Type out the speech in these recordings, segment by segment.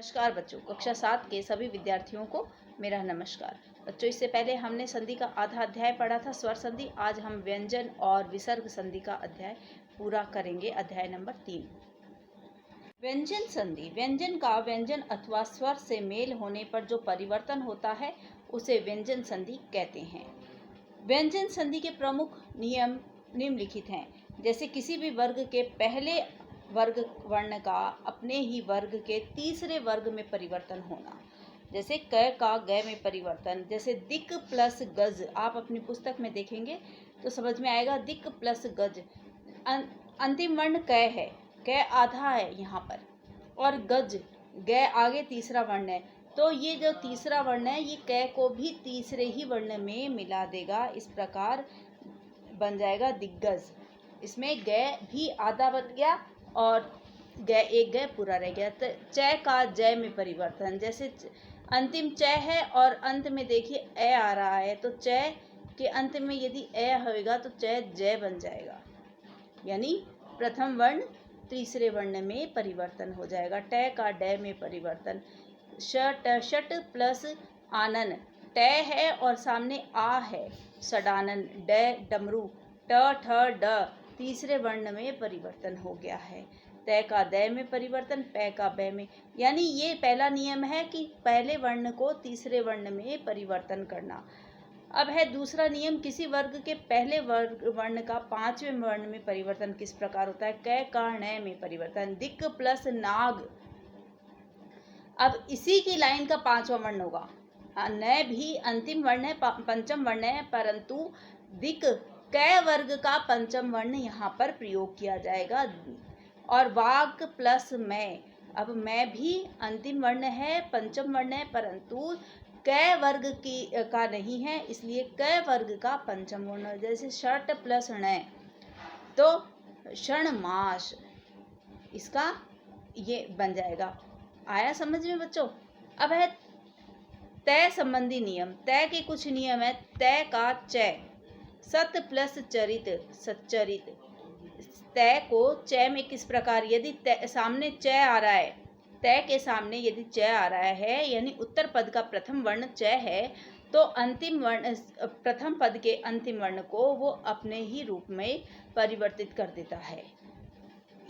नमस्कार बच्चों, कक्षा 7 के सभी विद्यार्थियों को मेरा नमस्कार। बच्चों, इससे पहले हमने संधि का आधा अध्याय पढ़ा था, स्वर संधि। आज हम व्यंजन और विसर्ग संधि का अध्याय पूरा करेंगे, अध्याय नंबर 3। व्यंजन संधि। व्यंजन का व्यंजन अथवा स्वर से मेल होने पर जो परिवर्तन होता है उसे व्यंजन संधि कहते हैं। व्यंजन संधि के प्रमुख नियम निम्नलिखित हैं। जैसे किसी भी वर्ग के पहले वर्ग वर्ण का अपने ही वर्ग के तीसरे वर्ग में परिवर्तन होना। जैसे क का ग में परिवर्तन। जैसे दिक् प्लस गज, आप अपनी पुस्तक में देखेंगे तो समझ में आएगा। दिक् प्लस गज, अंतिम वर्ण क है, क आधा है यहाँ पर, और गज ग आगे तीसरा वर्ण है, तो ये जो तीसरा वर्ण है ये क को भी तीसरे ही वर्ण में मिला देगा। इस प्रकार बन जाएगा दिग्गज। इसमें ग भी आधा बन गया और एक ग पूरा रह गया। तो च का ज में परिवर्तन। जैसे अंतिम च है और अंत में देखिए ए आ रहा है, तो च के अंत में यदि ए होएगा तो च ज बन जाएगा, यानी प्रथम वर्ण तीसरे वर्ण में परिवर्तन हो जाएगा। ट का ड में परिवर्तन। षट प्लस आनन, ट है और सामने आ है, षडानन। ड डमरू, ट ठ ड तीसरे वर्ण में परिवर्तन हो गया है। त का द में परिवर्तन, प का ब में, यानी ये पहला नियम है कि पहले वर्ण को तीसरे वर्ण में परिवर्तन करना। अब है दूसरा नियम, किसी वर्ग के पहले वर्ण का पांचवें वर्ण में परिवर्तन किस प्रकार होता है। क का ण में परिवर्तन। दिक् प्लस नाग, अब इसी की लाइन का पांचवा वर्ण होगा। न भी अंतिम वर्ण है, पंचम वर्ण है, परंतु दिक् क वर्ग का पंचम वर्ण यहाँ पर प्रयोग किया जाएगा। और वाक प्लस मैं, अब मैं भी अंतिम वर्ण है, पंचम वर्ण है, परंतु क वर्ग का नहीं है, इसलिए क वर्ग का पंचम वर्ण। जैसे षट प्लस ण, तो क्षण मास, इसका ये बन जाएगा। आया समझ में बच्चों। अब है तय संबंधी नियम। तय के कुछ नियम है। तय का च, सत प्लस चरित, सच्चरित। तय को च में किस प्रकार, यदि सामने च आ रहा है, तय के सामने यदि च आ रहा है, यानी उत्तर पद का प्रथम वर्ण च है, तो अंतिम वर्ण, प्रथम पद के अंतिम वर्ण को वो अपने ही रूप में परिवर्तित कर देता है।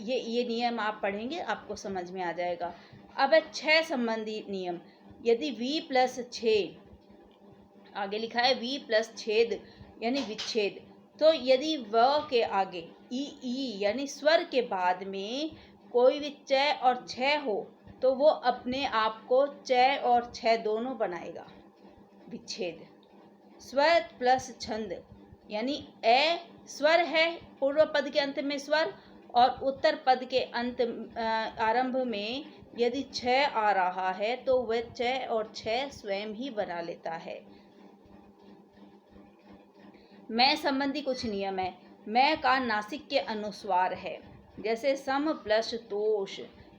ये नियम आप पढ़ेंगे, आपको समझ में आ जाएगा। अब है छह संबंधी नियम। यदि v प्लस छेद, आगे लिखा है v प्लस छेद यानी विच्छेद, तो यदि व के आगे ई यानी स्वर के बाद में कोई भी च और छ हो तो वो अपने आप को च और छ दोनों बनाएगा, विच्छेद। स्वर प्लस छंद, यानी ए स्वर है, पूर्व पद के अंत में स्वर और उत्तर पद के अंत आरंभ में यदि छ आ रहा है तो वह छ और छ स्वयं ही बना लेता है। मैं संबंधी कुछ नियम है। मैं का नासिक के अनुस्वार है। जैसे सम प्लस तोष,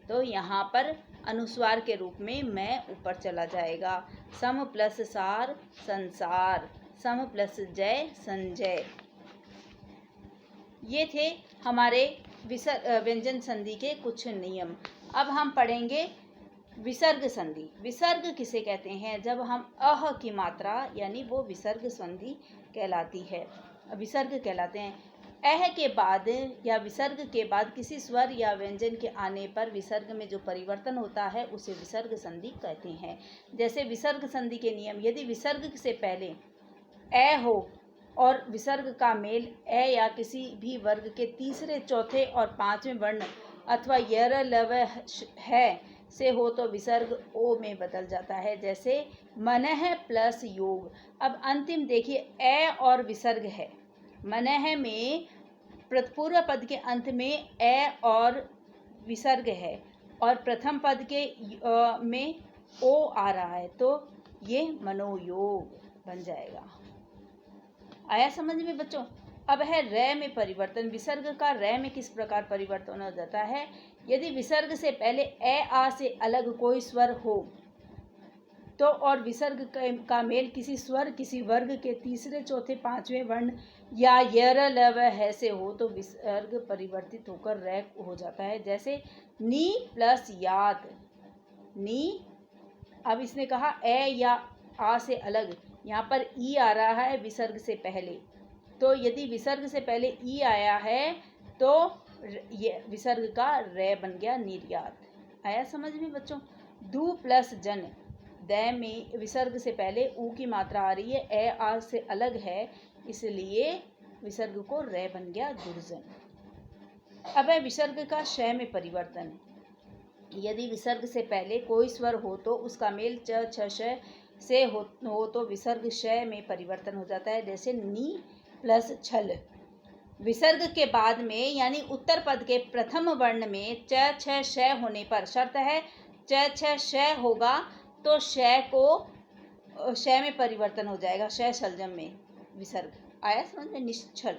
तो यहाँ पर अनुस्वार के रूप में मैं ऊपर चला जाएगा। सम प्लस सार, संसार। सम प्लस जय, संजय। ये थे हमारे व्यंजन संधि के कुछ नियम। अब हम पढ़ेंगे विसर्ग संधि। विसर्ग किसे कहते हैं, जब हम अह की मात्रा, यानी वो विसर्ग संधि कहलाती है, विसर्ग कहलाते हैं। अह के बाद या विसर्ग के बाद किसी स्वर या व्यंजन के आने पर विसर्ग में जो परिवर्तन होता है उसे विसर्ग संधि कहते हैं। जैसे विसर्ग संधि के नियम, यदि विसर्ग से पहले ए हो और विसर्ग का मेल ए या किसी भी वर्ग के तीसरे, चौथे और पांचवें वर्ण अथवा यर लव है से हो तो विसर्ग ओ में बदल जाता है। जैसे मनः प्लस योग, अब अंतिम देखिए ए और विसर्ग है। मनः में पूर्व पद के अंत में ए और विसर्ग है और प्रथम पद के में ओ आ रहा है, तो ये मनोयोग बन जाएगा। आया समझ में बच्चों। अब है र में परिवर्तन। विसर्ग का र में किस प्रकार परिवर्तन हो जाता है, यदि विसर्ग से पहले ए आ से अलग कोई स्वर हो तो और विसर्ग का मेल किसी स्वर, किसी वर्ग के तीसरे, चौथे, पांचवें वर्ण या यर लव है से हो तो विसर्ग परिवर्तित होकर र हो जाता है। जैसे नी प्लस यात, नी। अब इसने कहा ए या आ से अलग, यहाँ पर ई आ रहा है विसर्ग से पहले, तो यदि विसर्ग से पहले ई आया है तो ये विसर्ग का रे बन गया निर्यात। आया समझ में बच्चों? दू प्लस जन, दै में विसर्ग से पहले ऊ की मात्रा आ रही है, ए आ से अलग है, इसलिए विसर्ग को रे बन गया दुर्जन। अब है विसर्ग का श में परिवर्तन। यदि विसर्ग से पहले कोई स्वर हो तो उसका मेल च छ श से हो तो विसर्ग श में परिवर्तन हो जाता है, जैसे नी प्लस छल। विसर्ग के बाद में यानी उत्तर पद के प्रथम वर्ण में च छ श होने पर, शर्त है च छ श होगा तो श को श में परिवर्तन हो जाएगा, श शलजम में विसर्ग। आया समझ में? निश्चल।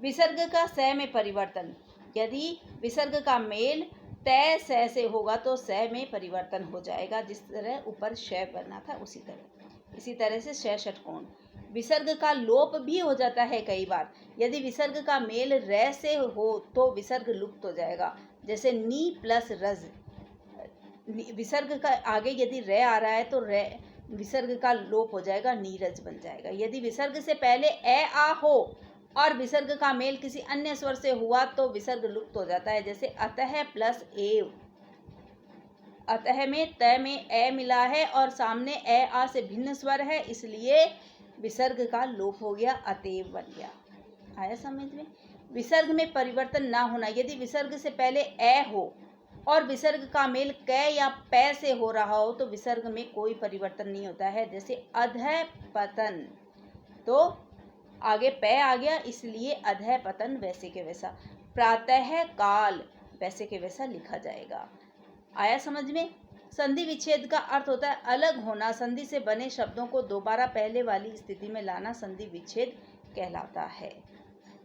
विसर्ग का स में परिवर्तन, यदि विसर्ग का मेल तय स से होगा तो स में परिवर्तन हो जाएगा, जिस तरह ऊपर श बना था उसी तरह। इसी तरह से श षटकोण। विसर्ग का लोप भी हो जाता है कई बार, यदि विसर्ग का मेल रे से हो तो विसर्ग लुप्त हो जाएगा, जैसे नी प्लस रज। विसर्ग का आगे यदि रे आ रहा है तो रे विसर्ग का लोप हो जाएगा, नीरज बन जाएगा। यदि विसर्ग से पहले ए आ हो और विसर्ग का मेल किसी अन्य स्वर से हुआ तो विसर्ग लुप्त हो जाता है, जैसे अतः प्लस एव। अतः में त में ए मिला है और सामने ए आ से भिन्न स्वर है, इसलिए विसर्ग का लोप हो गया, अतएव बन गया। आया समझ में? विसर्ग में परिवर्तन ना होना, यदि विसर्ग से पहले ए हो और विसर्ग का मेल क या पै से हो रहा हो तो विसर्ग में कोई परिवर्तन नहीं होता है, जैसे अधः पतन, तो आगे पै आ गया इसलिए अधः पतन वैसे के वैसा। प्रातः काल वैसे के वैसा लिखा जाएगा। आया समझ में? संधि विच्छेद का अर्थ होता है अलग होना, संधि से बने शब्दों को दोबारा पहले वाली स्थिति में लाना संधि विच्छेद कहलाता है।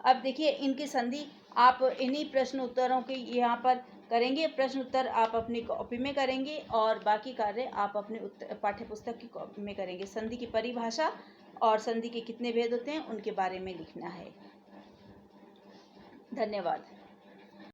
अब देखिए इनकी संधि आप इन्हीं प्रश्न उत्तरों की यहाँ पर करेंगे, प्रश्न उत्तर आप अपनी कॉपी में करेंगे और बाकी कार्य आप अपने पाठ्य पुस्तक की कॉपी में करेंगे। संधि की परिभाषा और संधि के कितने भेद होते हैं उनके बारे में लिखना है। धन्यवाद।